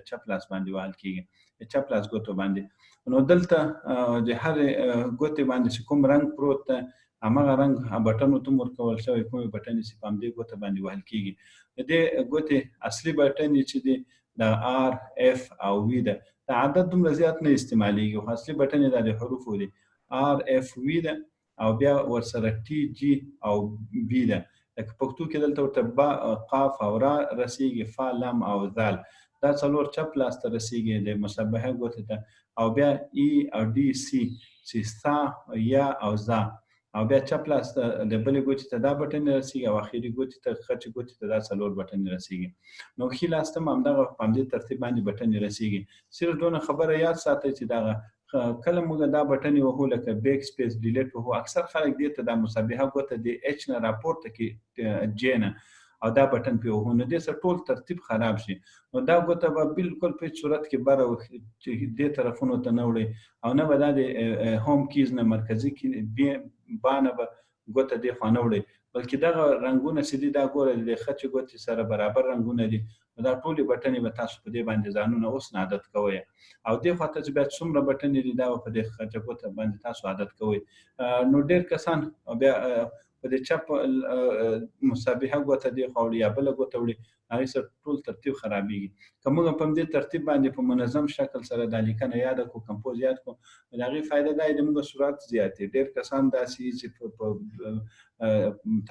چپ لاس باندې وهل کېږي، چپ لاس ګوتو باندې. نو دلته د هرې ګوتې باندې چې کوم رنګ پروت ده هماغه رنګ بټنو ته ورکول شوی، کومې بټنې چې په همدې ګوته باندې وهل کېږي. د دې ګوتې اصلي بټنې چې دي د آر اف او وي ده، د عدد دومره زیات نه استعمالیږي، خو اصلي بټنې دا د حروفو دي آر اف وي ده، او بیا ورسره ټي جي او بي ده. لکه پښتو کې دلته ورته با قاف او را رسیږي، فا لام او ذال، دا څلور چپ لاس ته رسیږي د مشبهه ګوتې ته، او بیا ای او ډي سی چې سا یا او زا، او بیا چپ لاس ته د بلې ګوتې ته دا بټنې رسیږي، او اخري ګوتې ته خچې ګوتې ته دا څلور بټنې رسیږي. نو ښي لاس ته هم همدغه په همدې ترتیب باندې بټنې رسیږي. صرف دونه خبره یاد ساتئ چې دغه کله موږ دا بټنې وهو لکه بیک سپیس ډیلیټ وهو، اکثر خلک دې ته دا مشبهه ګوته د اچ نه راپورته کړي جې نه، او دا بټن پې وهو، نو دې سره ټول ترتیب خراب شي. نو دا ګوته به بالکل په هېڅ صورت کې بره چې دې طرفونو ته نه وړئ، او نه به دا د هوم کیز نه مرکزي با نه به ګوته دې خوا نه وړئ، بلکې دغه رنګونه چې دي دا ګوره د خچې ګوتې سره برابر رنګونه دي. دا ټولې بټنې به تاسو په دې باندې ځانونه اوس نه عادت کوئ، او دې خوا ته چې بیا څومره بټنې دي دا به په دې خچه ګوته باندې تاسو عادت کوئ. نو ډېر کسان بیا په دې چپ مشابهه ګوته دې خوا وړي یا بله ګوته وړي، هغې سره ټول ترتیب خرابېږي. که موږ په همدې ترتیب باندې په منظم شکل سره دا لیکنه یاده کړو، کمپوز یاد کړو، نو د هغې فایده دا دی موږ سرعت زیات دی. ډېر کسان داسې چې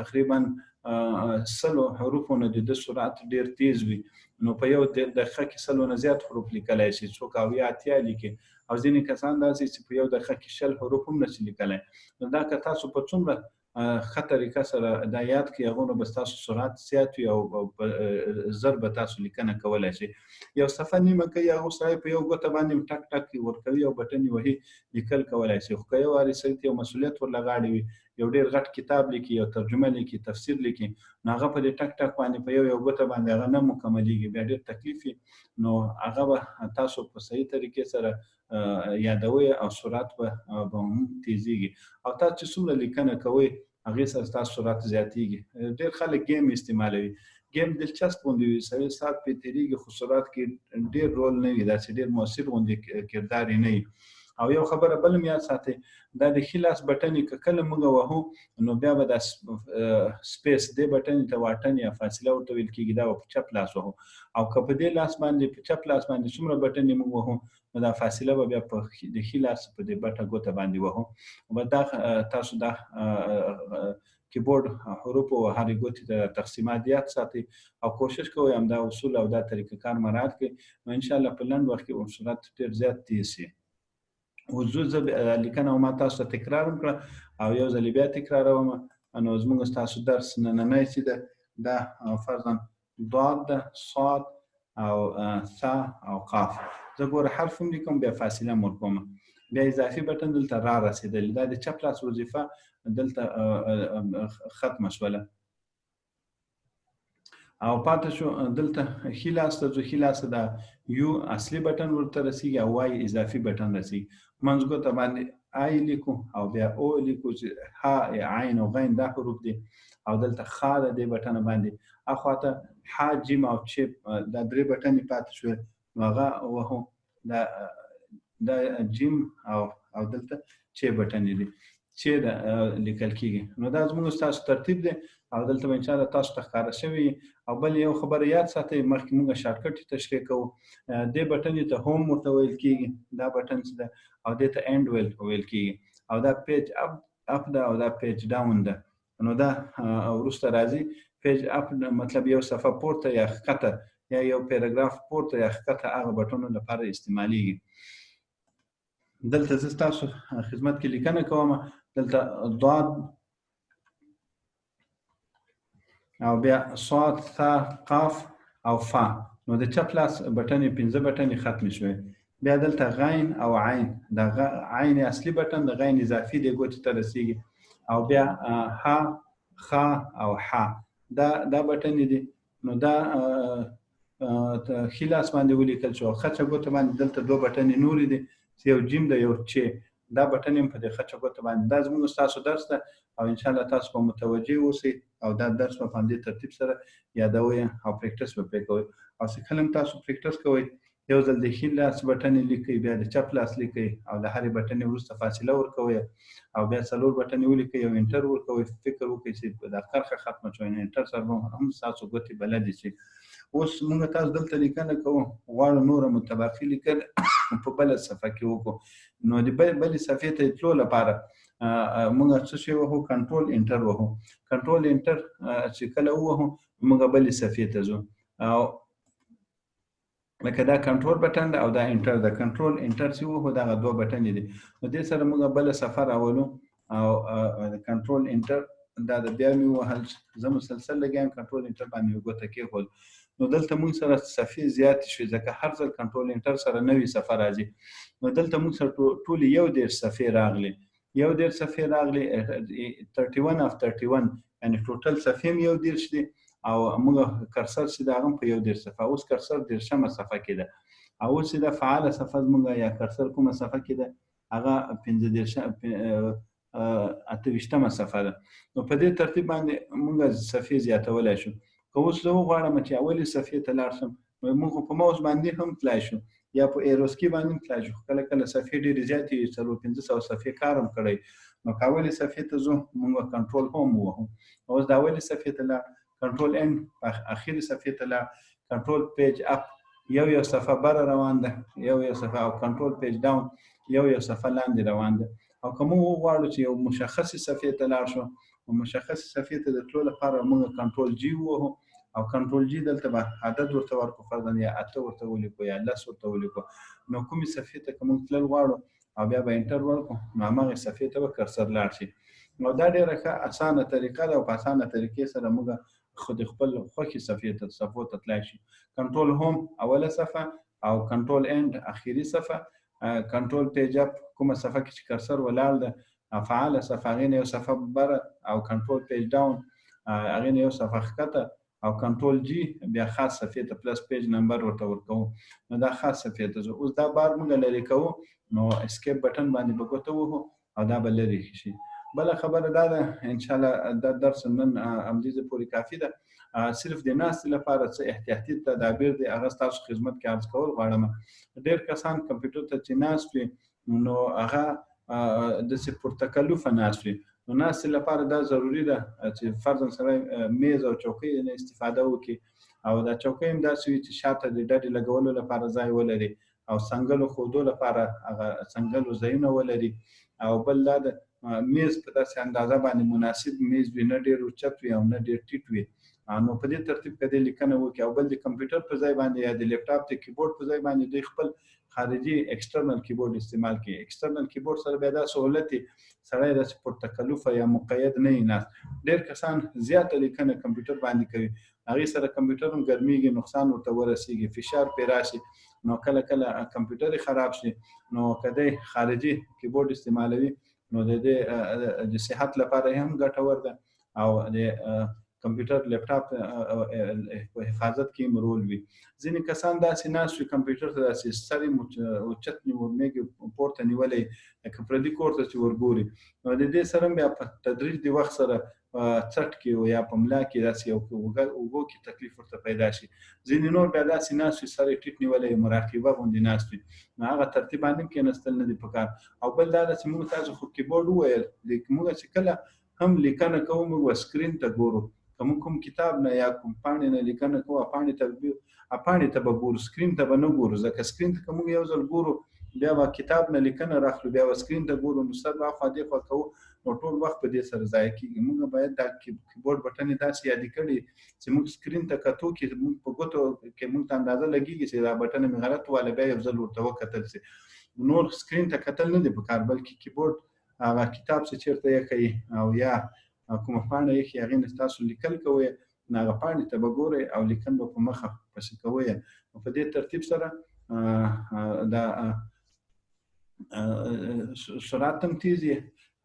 تقریبا 100 حروفو نه د سرعت ډېر تیز وي، نو په یو دقیقه کې 100 نه زیات حروف لیکلی شي، څوک 80 لیکي، او ځینې کسان داسې چې په یو دقیقه کې 100 حروف هم نشي لیکلی. نو دا که تاسو په څومره ښه طریقه سره دا یاد کړئ، هغونه به ستاسو سرعت زیات وي، او زر به تاسو لیکنه کولی شئ. یو صفحه نیمه کوي، هغه سړی په یو ګوته باندې ټک ټک ورکوي او بټنې وهي، لیکل کولی شي. خو که یو وارې سړي ته یو مسؤلیت ورله غاړې وي، یو ډېر غټ کتاب لیکي، یو ترجمه لیکي، تفسیر لیکي، نو هغه په دې ټک ټک باندې په یو ګوته باندې هغه نه مکملېږي، بیا ډېر تکلیف وي. نو هغه به تاسو په صحیح طریقې سره یادوئ، او سرعت به هم تیزېږي. او تاسو چې څومره لیکنه کوئ هغې سره ستاسو سرعت زیاتېږي. ډېر خلک گیم استعمالوي، گیم دلچسپ غوندې وي، سړی ساعت پرې تېرېږي، خو سرعت کې ډېر رول نه وي، داسې ډېر مؤثر غوندې کردار یې نه وي. او یو خبره بل هم یاد ساتئ، دا د ښي لاس بټنې که کله موږ وهو، نو بیا به دا سپیس دې بټنې ته واټن یا فاصله ورته ویل کېږي، دا به په چپ لاس وهو. او که په دې لاس باندې په چپ لاس باندې څومره بټنې موږ وهو، نو دا فاصله به بیا په د ښي لاس په دې بټه ګوته باندې وهو. دا تاسو دا کیبورډ حروفو او هرې ګوتې ته تقسیمات یاد ساتئ، او کوشش کوئ همدا اصول او دا طریقه کار مراعات کړئ، نو انشاءالله په لنډ وخت کې به سرعت ډېر زیات تیز شي. اوس زه لیکنه ما تاسو ته تکرار هم کړه، او یو ځلې بیا تکراروم. نو زموږ ستاسو درس نننی چې ده دا فرضاً ضاد ده، صاد او ث او قاف. زه ګوره حرف هم لیکم، بیا فاصله هم ورکوم، بیا اضافي بټن دلته را رسېدلي، دا د چپ لاس وظیفه دلته ختمه شوله. او پاتې شو دلته ښي لاس ته ځو، ښي لاس ته دا یو اصلي بټن ورته رسېږي، او وای اضافي بټن رسېږي. منځ ګوته باندې آی لیکو، او بیا او لیکو چې ها عین او غین دا حروف دي، او دلته خا د دې بټنه باندې، اخواته ح جیم او چ دا درې بټنې پاتې شوې، نو هغه وهو، دا جیم او دلته چ بټنې دي، چې لیکل کېږي. نو دا زموږ ستاسو ترتیب دی، او دلته به انشاءالله تاسو ته ښکاره شوي. او بل یو خبره یاد ساتئ، مخکې موږ شارټکټ تشریح کوو، دې بټنې ته هوم ورته ویل کېږي، دا بټن چې ده، او دې ته اینډ ویل کېږي، او دا پیج اپ ده، او دا پیج ډاون ده. نو دا وروسته راځي. پیج اپ مطلب یو صفحه پورته یا ښکته، یا یو پیراګراف پورته یا ښکته، هغه بټنو لپاره استعمالیږي. دلته زه ستاسو خدمت کې لیکنه کوم، دلته ضاد او بیا صاد، ث، قاف او فا. نو د چپ لاس بټنې 15 بټنې ختمې شوې. بیا دلته غین او عین، د عین اصلي بټن د غین اضافي دی ګوتې ته رسېږي، او بیا ح، خ او ح دا بټنې دي. نو دا ښي لاس باندې ولیکل شو، خچه ګوته باندې دلته 2 بټنې نورې دي، یو جیم ده یو چ، دا بټن هم په دې خچه ګوته باندې. دا زموږ ستاسو درس ده، او انشاءالله تاسو به متوجه اوسئ، او دا درس به په همدې ترتیب سره یادوئ او پریکټس به پرې کوئ. او چې کله هم تاسو پریکټس کوئ، یو ځل د ښي لاس بټن لیکئ، بیا د چپ لاس لیکئ او د هرې بټنې وروسته فاصله ورکوئ او بیا 4 بټنې ولیکئ او انټر ورکوئ. فکر وکړئ چې دا کرښه ختمه شوه، انټر سره به هم ستاسو ګوتې بلدې شي. اوس موږ تاسو دلته لیکنه کوو، غواړو نوره مطبقي لیکنه په بله صفحه کې وکړو. نو د بلې صفحې ته تلو لپاره موږ څه شی وهو؟ کنټرول انټر وهو. کنټرول انټر چې کله ووهو موږ بلې صفحې ته ځو، او لکه دا کنټرول بټن ده او دا انټر ده. کنټرول انټر چې ووهو دغه دوه بټنې دي. نو دې سره موږ بله صفحه راولو او کنټرول انټر دا د بیا مې ووهل، زه مسلسل لګیم کنټرول انټر باندې مې ګوته کېښود. نو دلته موږ سره صفحې زیاتې شوې ځکه هر ځل کنټرول انټر سره نوې صفحه راځي. نو دلته موږ سره ټولې 31 صفحې راغلي، 31 صفحې راغلي، 31 of 31 یعنې ټوټل صفحې هم 31 دي او موږ کرسر چې د هغه هم په 31 صفحه. اوس کرسر 30مه صفحه کې ده او اوس چې د فعاله صفحه زموږ یا کرسر کومه صفحه کې ده هغه 28مه صفحه ده. نو په دې ترتیب باندې موږ صفحې زیاتولی شو. که اوس زه وغواړم چې اولې صفحې ته لاړ شم، نو موږ په ماوس باندې هم تلای شو یا په ایروسکي باندې هم تلای شو. کله کله صفحې ډېرې زیاتې وي، 400-500 صفحې کار هم کړی. نو که اولې صفحې ته ځو موږ کنټرول هوم ووهو. اوس د اولې صفحې ته لاړ، کنټرول ان، په اخري صفحې ته لاړ، کنټرول پیج اپ یو صفحه بره روان ده، یو صفحه، او کنټرول پیج ډاون یو صفحه لاندې روان ده. او که موږ وغواړو چې یو مشخصې صفحې ته لاړ شو، مشخصې صفحې ته د تلو لپاره موږ کنټرول جی ووهو او کنټرول جی دلته به عدد ورته ورکو، فرضاً یا 8 ورته ولیکو یا 10 ورته ولیکو. نو کومې صفحې ته که موږ تلل غواړو او بیا به انټر ورکو، نو هماغې صفحې ته به کرسر لاړ شي. نو دا ډېره ښه اسانه طریقه ده او په اسانه طریقې سره موږ خود خپل خوښې صفحو ته تلای شو. کنټرول هوم اوله صفحه او کنټرول اند اخري صفحه، کنټرول پیج اپ کومه صفحه کې چې کرسر ولاړ ده فعاله صفحه، هغې نه یو صفحه بره، او کنټرول پیج ډاون هغې نه یو صفحه ښکته، او کنټرول جی بیا خاص صفحې ته پلس پیج نمبر ورته ورکوو. نو دا خاص صفحې ته ځو. اوس دا بار موږ لرې کوو، نو اسکیپ بټن باندې به ګوته وهو او دا به لرې شي. بله خبره دا ده انشاءالله دا درس نن همدې ځای پورې کافي ده. صرف د ناستې لپاره څه احتیاطي تدابیر دي هغه ستاسو خدمت کې عرض کول غواړم. ډېر کسان کمپیوټر ته چې ناست وي نو هغه داسې پرتکلفه ناست وي. نو ناستې لپاره دا ضروري ده چې فرضاً سړی میز او چوکۍ نه استفاده وکړي او دا چوکۍ هم داسې وي چې شاته د ډډې لګولو لپاره ځای ولري او څنګلو ښودو لپاره هغه څنګلو ځایونه ولري. او بل دا ده میز په داسې اندازه باندې مناسب میز وي، نه ډېر اوچت وي او نه ډېر ټیټ وي. نو په دې ترتیب کې د لیکنه وکړي. او بل د کمپیوټر په ځای باندې یا د لیپټاپ د کیبورډ په ځای باندې دوی خپل خارجي ایکسټرنل کیبورډ استعمال کړي. ایکسټرنل کیبورډ سره بیا دا سهولت سړی داسې پرتکلفه یا مقید نه وي ناست. ډېر کسان زیاته لیکنه کمپیوټر باندې کوي، هغې سره کمپیوټر هم ګرمیږي، نقصان ورته ورسیږي، فشار پرې راشي، نو کله کله کمپیوټر یې خراب شي. نو که دی خارجي کیبورډ استعمالوي نو د دې د صحت لپاره هم ګټور ده او د کمپیوټر لیپټاپ په حفاظت کې هم رول وي. ځینې کسان داسې ناست وي کمپیوټر ته داسې سر یې اوچت میږي پورته نیولی لکه پردي کور ته چې ورګوري. نو د دې سره بیا په تدریج د وخت سره څټ کې یا په ملا کې داسې یو اوږو کې تکلیف ورته پیدا شي. ځینې نور بیا داسې ناست وي سر یې ټیټ نیولی مراقبه غوندې ناست وي، نو هغه ترتیب باندې هم کېناستل نه دي پکار. او بل دا ده چې موږ تاسو خو کیبورډ وویل، موږ چې کله هم لیکنه کوو موږ سکرین ته ګورو. که موږ کوم کتاب نه یا کوم پاڼې نه لیکنه کوو پاڼې ته به ګورو، سکرین ته به نه ګورو. ځکه سکرین ته که موږ یو ځل ګورو بیا به کتاب نه لیکنه راخلو، بیا به سکرین ته ګورو، نو سر به اخوا دېخوا کوو، نو ټول وخت په دې سره ضایع کېږي. موږ باید دا کیبورډ بټن یې داسې یادې کړي چې موږ سکرین ته کتو کې موږ په ګوتو کې موږ ته اندازه لګېږي چې دا بټن مې غلط واله، بیا یو ځل ورته وکتل شي. نور سکرین ته کتل نه دي پکار، بلکې کیبورډ هغه کتاب چې چېرته یې کوي او یا کومه پاڼه یې ښي هغې نه ستاسو لیکل کوئ، نو هغه پاڼې ته به ګورئ او لیکل به په مخه پسې کوئ. نو په دې ترتیب سره دا سرعت هم تیز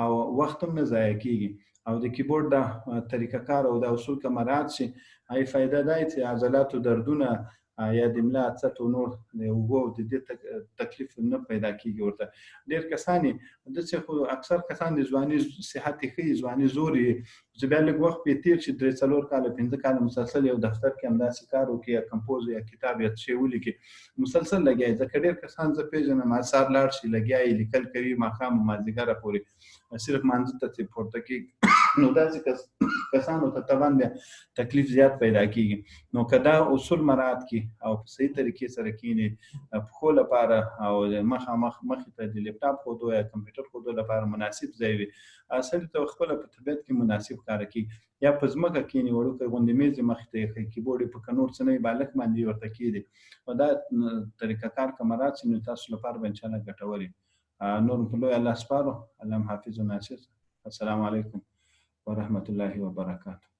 او وخت هم نه ضایع کېږي. او د کیبورډ دا طریقه کار او دا اصول که مراعات شي هغې فایده دا چې عضلاتو دردونه یا د املا څټ او نور د اوبو د دې تکلیف نه پیدا کیږي ورته. ډېر کسان داسې خو اکثر کسان د ځواني صحت یې ښه ځواني زور یې چې بیا لږ وخت پرې تېر شي 3-4 کاله 15 کاله مسلسل یو دفتر کې همداسې کار وکړي یا کمپوز یا کتاب یا څه شی ولیکي مسلسل لګیا ځکه ډېر کسان زه پېژنم سهار لاړ شي لګیا یې لیکل کوي ماښام مازدیګره پورې صرف مانځه ته ترې پورته کېږي نو داسې کسانو ته طبعا بیا تکلیف زیات پیدا کیږي. نو که دا اصول مراعات کړي او په صحیح طریقې سره کښېني پښو لپاره او مخامخ مخې ته د لیپټاپ ښودو یا کمپیوټر ښودو لپاره مناسب ځای وي سړي ته خپله په طبیعت کې مناسب کار کوي یا په ځمکه کښېني وړوکی غوندې میز یې مخې ته ایښی کیبورډ یې په نور څه نه وي بالښت باندې ورته کښېږدي او دا طریقه کار که مراعات شي نو تاسو لپاره به انشاءالله ګټور وي. نور په لوی الله سپارو. الله حافظ و ناصر. السلام علیکم ورحمة الله وبركاته.